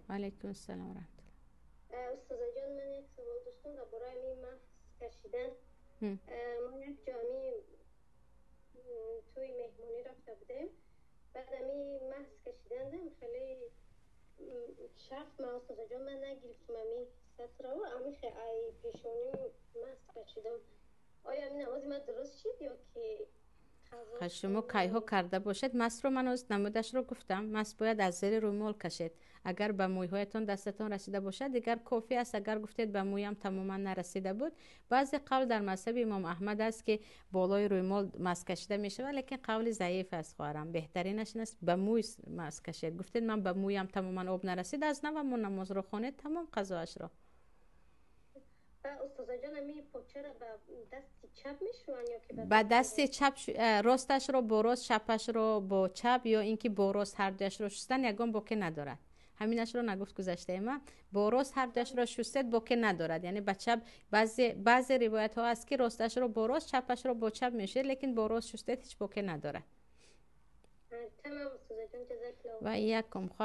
علیکم السلام و رحمت استاد جان، من یک سوال داشتم درباره این مغز کشیدن. الله. ما یک جامی توی مهمونی رفته بودیم، بعد امی مغز کشیدن خیلی شرط ما استاد جان، من نگرفتم امی سطر رو، امی خیلی پیشونی مغز کشیدم. آیا امی نماز من درست شد یا که خب قضاش شما کایها کرده باشد مس رو من از نمودش رو گفتم. مس باید از زیر رومال کشید. اگر به مویهایتون دستتون رسیده باشد دیگر کافی است. اگر گفتید به مویم تماما نرسیده بود، بعضی قول در مذهب امام احمد است که بالای رومال مس کشیده می شود، لیکن قول ضعیف است. خواهرم بهترینش است به موی مس کشید. گفتید من به مویم تماما آب نرسید، از نو من نماز رو خوانید، تمام قضاش رو. استاد جان امی پوچه رو به دست چپ میشوان یا که به با دست دست راست؟ چپ راستش رو با راست، چپش رو با چپ، یا اینکه با راست هر دوش رو شستن یگان باکی ندارد. همینش رو نگفت گذشته ما. با راست هر دوش رو شستید باکی ندارد، یعنی با چپ. بعضی روایت ها است که راستش رو با راست، چپش رو با چپ میشه، لیکن با راست شستید هیچ باکی ندارد. تمام استاد جان، جزاک الله و خیر. یکم